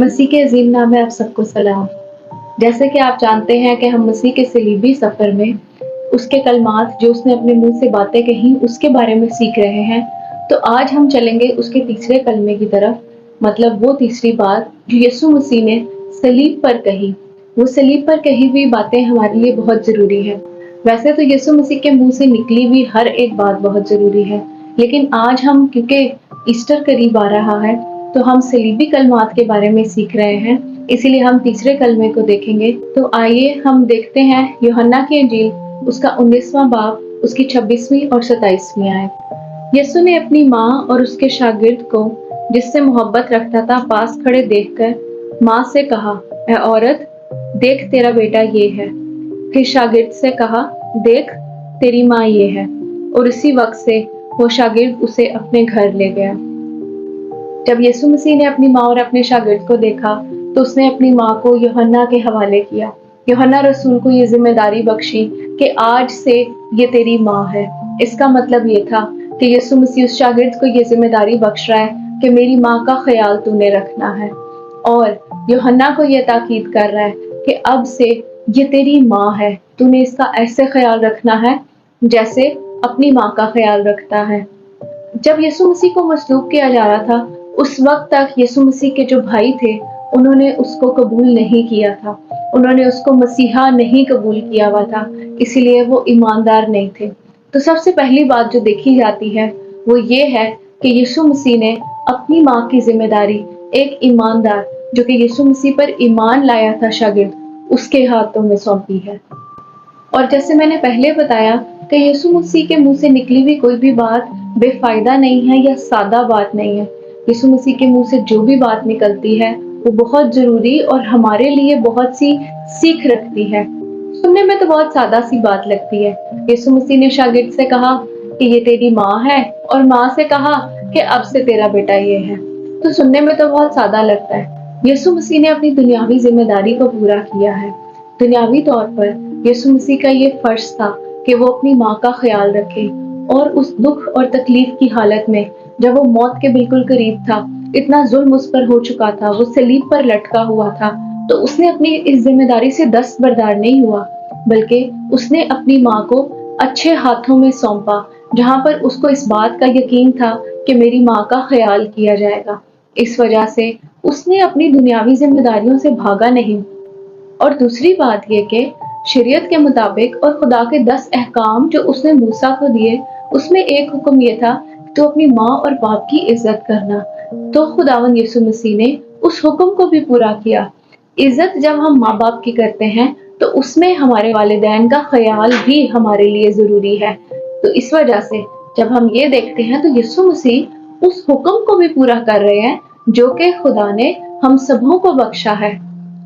मसीह के अजीम नाम में आप सबको सलाम। जैसे कि आप जानते हैं कि हम मसीह के सलीबी सफ़र में उसके कलमात जो उसने अपने मुंह से बातें कही उसके बारे में सीख रहे हैं। तो आज हम चलेंगे उसके तीसरे कलमे की तरफ, मतलब वो तीसरी बात जो यीशु मसीह ने सलीब पर कही। वो सलीब पर कही हुई बातें हमारे लिए बहुत ज़रूरी है। वैसे तो यीशु मसीह के मुंह से निकली हुई हर एक बात बहुत ज़रूरी है, लेकिन आज हम क्योंकि ईस्टर करीब आ रहा है तो हम सलीबी कलमात के बारे में सीख रहे हैं, इसीलिए हम तीसरे कलमे को देखेंगे। तो आइए हम देखते हैं यूहन्ना की इंजील, उसका 19वां बाब, उसकी 26वीं और 27वीं आयत। यीशु ने अपनी माँ और उसके शागिर्द को, जिससे मोहब्बत रखता था, पास खड़े देखकर माँ से कहा, ऐ औरत, देख तेरा बेटा ये है। फिर शागिर्द से कहा, देख तेरी माँ ये है। और उसी वक्त से वो शागिर्द उसे अपने घर ले गया। जब यीशु मसीह ने अपनी माँ और अपने शागिर्द को देखा तो उसने अपनी माँ को यूहन्ना के हवाले किया। यूहन्ना रसूल को ये जिम्मेदारी बख्शी कि आज से ये तेरी माँ है। इसका मतलब ये था कि यीशु मसीह उस शागिर्द को ये जिम्मेदारी बख्श रहा है कि मेरी माँ का ख्याल तूने रखना है, और यूहन्ना को ये ताकीद कर रहा है कि अब से ये तेरी माँ है, तूने इसका ऐसे ख्याल रखना है जैसे अपनी माँ का ख्याल रखता है। जब यीशु मसीह को मसलूब किया जा रहा था, उस वक्त तक यीशु मसीह के जो भाई थे उन्होंने उसको कबूल नहीं किया था, उन्होंने उसको मसीहा नहीं कबूल किया हुआ था, इसीलिए वो ईमानदार नहीं थे। तो सबसे पहली बात जो देखी जाती है वो ये है कि यीशु मसीह ने अपनी माँ की जिम्मेदारी एक ईमानदार, जो कि यीशु मसीह पर ईमान लाया था शागिर्द, उसके हाथों में सौंपी है। और जैसे मैंने पहले बताया कि यीशु मसीह के मुंह से निकली हुई कोई भी बात बेफायदा नहीं है या सादा बात नहीं है। यीशु मसीह के मुंह से जो भी बात निकलती है वो बहुत जरूरी और हमारे लिए बहुत सी सीख रखती है। सुनने में तो बहुत सादा सी बात लगती है। यीशु मसीह ने शागिर्द से कहा कि ये तेरी माँ है, और माँ से कहा कि अब से तेरा बेटा ये है। तो सुनने में तो बहुत सादा लगता है। यीशु मसीह ने अपनी दुनियावी जिम्मेदारी को पूरा किया है। दुनियावी तौर पर यीशु मसीह का ये फर्ज था कि वो अपनी माँ का ख्याल रखे, और उस दुख और तकलीफ की हालत में जब वो मौत के बिल्कुल करीब था, इतना जुल्म उस पर हो चुका था, वो सलीब पर लटका हुआ था, तो उसने अपनी इस जिम्मेदारी से दस्तबरदार नहीं हुआ, बल्कि उसने अपनी माँ को अच्छे हाथों में सौंपा, जहाँ पर उसको इस बात का यकीन था कि मेरी माँ का ख्याल किया जाएगा। इस वजह से उसने अपनी दुनियावी जिम्मेदारियों से भागा नहीं। और दूसरी बात ये कि शरीयत के मुताबिक और खुदा के 10 अहकाम जो उसने मूसा को दिए, उसमें एक हुक्म ये था, तो अपनी माँ और बाप की इज्जत करना। तो खुदावंद यीशु मसीह ने उस हुक्म को भी पूरा किया। इज्जत जब हम माँ बाप की करते हैं तो उसमें हमारे वालिदैन का ख्याल भी हमारे लिए जरूरी है। तो इस वजह से जब हम ये देखते हैं तो यीशु मसीह उस हुक्म को भी पूरा कर रहे हैं जो कि खुदा ने हम सबों को बख्शा है।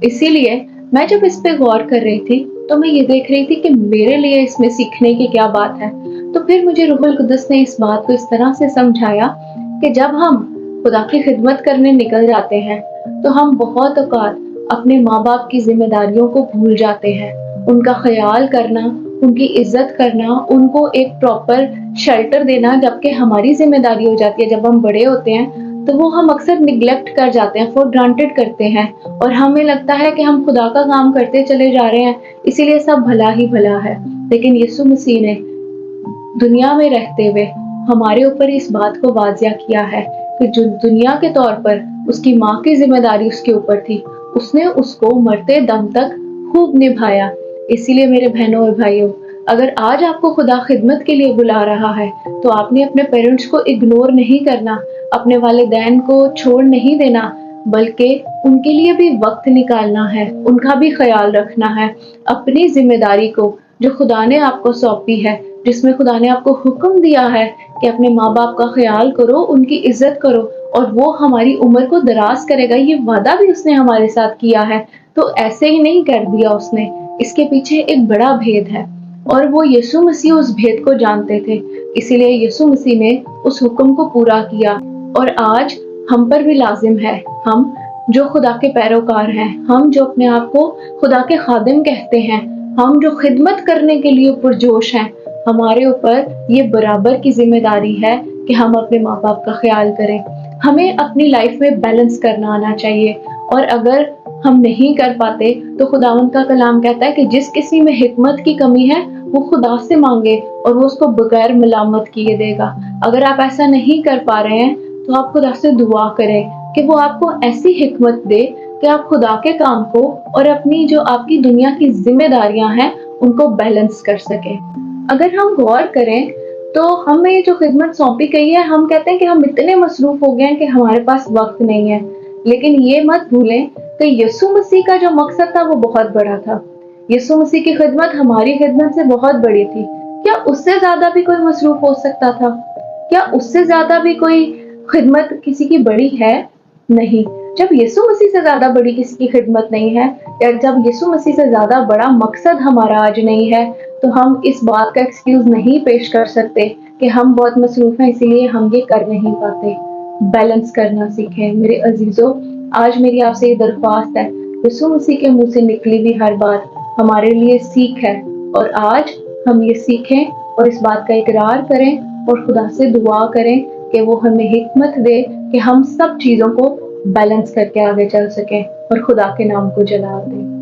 इसीलिए मैं जब इस पे गौर कर रही थी तो मैं ये देख रही थी कि मेरे लिए इसमें सीखने की क्या बात है। तो फिर मुझे रूहुल कुद्दुस ने इस बात को इस तरह से समझाया कि जब हम खुदा की खिदमत करने निकल जाते हैं तो हम बहुत औकात अपने माँ बाप की जिम्मेदारियों को भूल जाते हैं। उनका ख्याल करना, उनकी इज्जत करना, उनको एक प्रॉपर शेल्टर देना जबकि हमारी जिम्मेदारी हो जाती है। जब हम बड़े होते हैं तो वो हम अक्सर निग्लेक्ट कर जाते हैं, फॉर ग्रांटेड करते हैं, और हमें लगता है कि हम खुदा का काम करते चले जा रहे हैं, इसीलिए सब भला ही भला है। लेकिन यीशु मसीह ने दुनिया में रहते हुए हमारे ऊपर इस बात को वाजिया किया है कि जो दुनिया के तौर पर उसकी माँ की जिम्मेदारी उसके ऊपर थी, उसने उसको मरते दम तक खूब निभाया। इसीलिए मेरे बहनों और भाइयों, अगर आज आपको खुदा खिदमत के लिए बुला रहा है तो आपने अपने पेरेंट्स को इग्नोर नहीं करना, अपने वालिदैन को छोड़ नहीं देना, बल्कि उनके लिए भी वक्त निकालना है, उनका भी ख्याल रखना है। अपनी जिम्मेदारी को जो खुदा ने आपको सौंपी है, जिसमें खुदा ने आपको हुक्म दिया है कि अपने माँ बाप का ख्याल करो, उनकी इज्जत करो, और वो हमारी उम्र को दराज करेगा, ये वादा भी उसने हमारे साथ किया है। तो ऐसे ही नहीं कर दिया उसने, इसके पीछे एक बड़ा भेद है, और वो यीशु मसीह उस भेद को जानते थे। इसीलिए यीशु मसीह ने उस हुक्म को पूरा किया, और आज हम पर भी लाजिम है, हम जो खुदा के पैरोकार हैं, हम जो अपने आप को खुदा के खादिम कहते हैं, हम जो खिदमत करने के लिए पुरजोश हैं, हमारे ऊपर ये बराबर की जिम्मेदारी है कि हम अपने माँ बाप का ख्याल करें। हमें अपनी लाइफ में बैलेंस करना आना चाहिए, اور اگر ہم نہیں کر پاتے تو خداوند کا کلام کہتا ہے کہ جس کسی میں حکمت کی کمی ہے وہ خدا سے مانگے اور وہ اس کو بغیر ملامت کیے دے گا۔ اگر آپ ایسا نہیں کر پا رہے ہیں تو آپ خدا سے دعا کریں کہ وہ آپ کو ایسی حکمت دے کہ آپ خدا کے کام کو اور اپنی جو آپ کی دنیا کی ذمہ داریاں ہیں ان کو بیلنس کر سکیں۔ اگر ہم غور کریں تو ہمیں جو خدمت سونپی گئی ہے، ہم کہتے ہیں کہ ہم اتنے مصروف ہو گئے ہیں کہ ہمارے پاس وقت نہیں ہے، لیکن یہ مت بھولیں کہ یسوع مسیح کا جو مقصد تھا وہ بہت بڑا تھا۔ یسوع مسیح کی خدمت ہماری خدمت سے بہت بڑی تھی۔ کیا اس سے زیادہ بھی کوئی مصروف ہو سکتا تھا؟ کیا اس سے زیادہ بھی کوئی خدمت کسی کی بڑی ہے؟ نہیں۔ جب یسوع مسیح سے زیادہ بڑی کسی کی خدمت نہیں ہے، یا جب یسوع مسیح سے زیادہ بڑا مقصد ہمارا آج نہیں ہے، تو ہم اس بات کا ایکسکیوز نہیں پیش کر سکتے کہ ہم بہت مصروف ہیں اسی لیے ہم یہ کر نہیں پاتے۔ بیلنس کرنا سیکھیں میرے عزیزوں۔ آج میری آپ سے یہ درخواست ہے، یسوع مسیح کے منہ سے نکلی بھی ہر بات ہمارے لیے سیکھ ہے، اور آج ہم یہ سیکھیں اور اس بات کا اقرار کریں اور خدا سے دعا کریں کہ وہ ہمیں حکمت دے کہ ہم سب چیزوں کو بیلنس کر کے آگے چل سکیں اور خدا کے نام کو جلال دیں۔